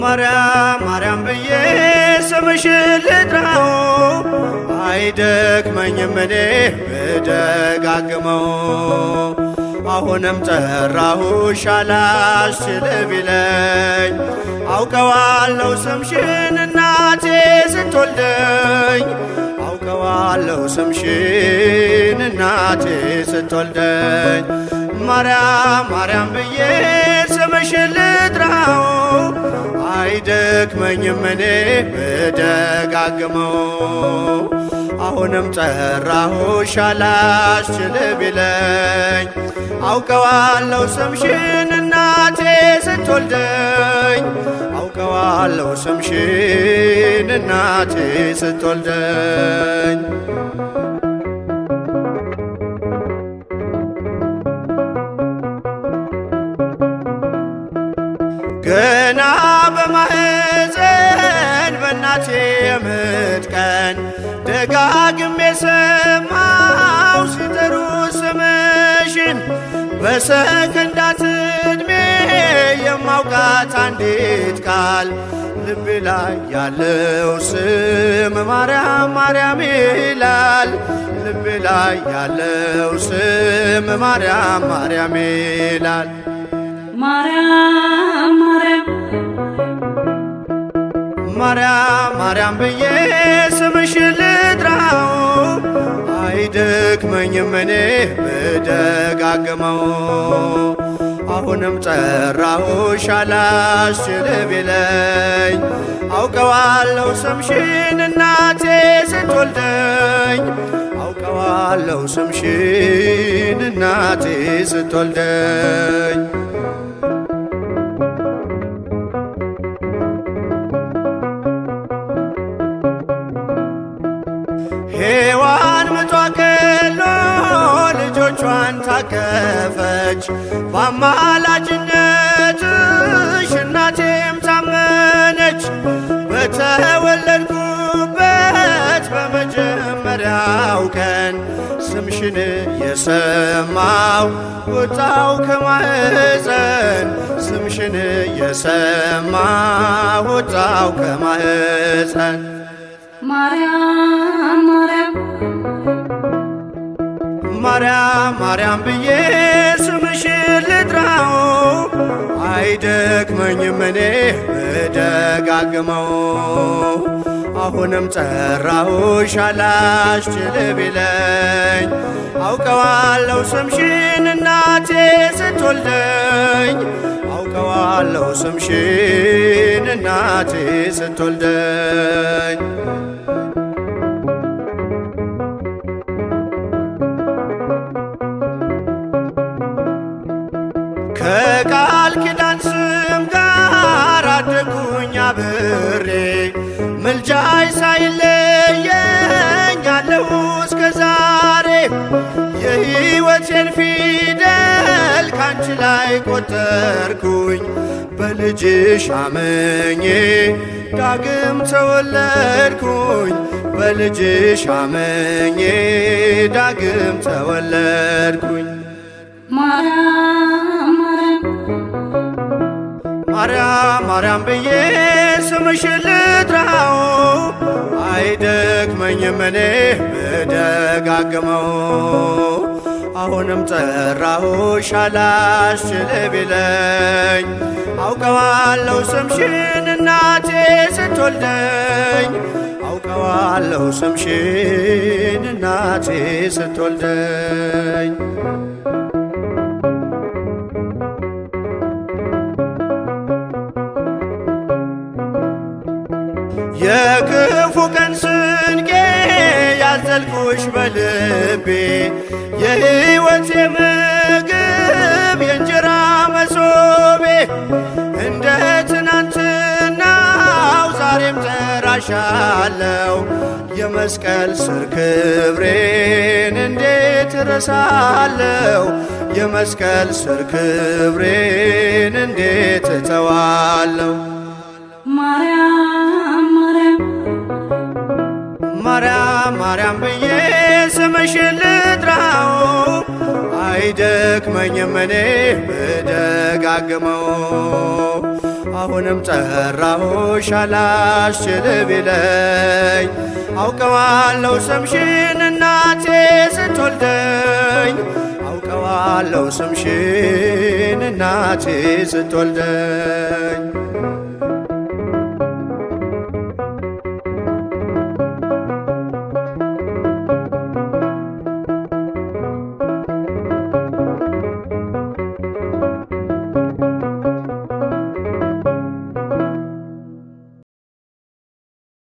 ማርያም ማርያም ብዬ ስምሽን ልጥራው አይደክመኝም እኔ ብደጋግመው። አሁንም ጠራሁሽ አላስችል ቢለኝ አውቀዋለሁ ስምሽን እናቴ ስትወልደኝ አውቀዋለሁ ስምሽን እናቴ ስትወልደኝ። ማርያም ማርያም ብዬ ስምሽን ልጥራው አይደክመኝም እኔ ብደጋግመው። አሁንም ጠራሁሽ አላስችል ቢለኝ አውቀዋለሁ ስምሽን እናቴ ስትወልደኝ አውቀዋለሁ ስምሽን እናቴ ስትወልደኝ። ገና በማህፀን በእናቴ የምጥ ቀን ደጋግሜ ሰማው ሲጠሩ ስምሽን በሰከንዳት ዕድሜ የማውቃት አንዲት ቃል ልቤ ላይ ያለው ስም ማርያም ማርያም ይላል። ልቤ ላይ ያለው ስም ማርያም ማርያም ይላል። ማርያም ማርያም ማርያም ማርያም ብዬ ስምሽን ልጥራው አይደክመኝም እኔ ብደጋግመው። አሁንም ጠራሁሽ አላስችል ቢለኝ አውቀዋለሁ ስምሽን እናቴ ስትወልደኝ አውቀዋለሁ ስምሽን እናቴ ስትወልደኝ። ሔዋን ምጧ ቀሎ ልጆቿን ታቀፈች በአማላጅነትሽ እናቴም ታመነች። በተወለድኩበት በመጀመሪያው ቀን ስምሽን የሰማው ወጣው ከማህፀን ስምሽን የሰማው ወጣው ከማህፀን። ማርያም ማርያም ማርያም ማርያም ብዬ ስምሽን ልጥራው አይደክመኝም እኔ ብደጋግመው። አሁንም ጠራሁሽ አላስችል ቢለኝ አውቀዋለሁ ስምሽን እናቴ ስትወልደኝ አውቀዋለሁ ስምሽን እናቴ ስትወልደኝ። ከቃል ኪዳን ስም ጋር አደጉኝ አብሬ ምልጃይ ሳይለየኝ አለሁ እስከ ዛሬ። የሕይወቴን ፊደል ካንቺ ላይ ቆጠርኩኝ በልጅሽ አመኜ ዳግም ተወለድኩኝ በልጅሽ አመኜ ዳግም ተወለድኩኝ። ማርያም ማርያም ማርያም ብዬ ስምሽን ልጥራው አይደክመኝም እኔ ብደጋግመው። አሁንም ጠራሁሽ አላስችል ቢለኝ አውቀዋለሁ ስምሽን እናቴ ስትወልደኝ አውቀዋለሁ ስምሽን እናቴ ስትወልደኝ። የክፉ ቀን ስንቄ ያዘልኩሽ በልቤ የሕይወቴ ምግብ የእንጀራ መሶቤ እንደ ትናንትናው ዛሬም ጠራሻለው የመስቀል ስር ክብሬን እንዴት እረሳለው የመስቀል ስር ክብሬን እንዴት እተዋለው። ማርያም ማርያም ማርያም ብዬ ስምሽን ልጥራው አይደክመኝም እኔ ብደጋግመው። አሁንም ጠራሁሽ አላስችል ቢለኝ አውቀዋለሁ ስምሽን እናቴ ስትወልደኝ አውቀዋለሁ ስምሽን እናቴ ስትወልደኝ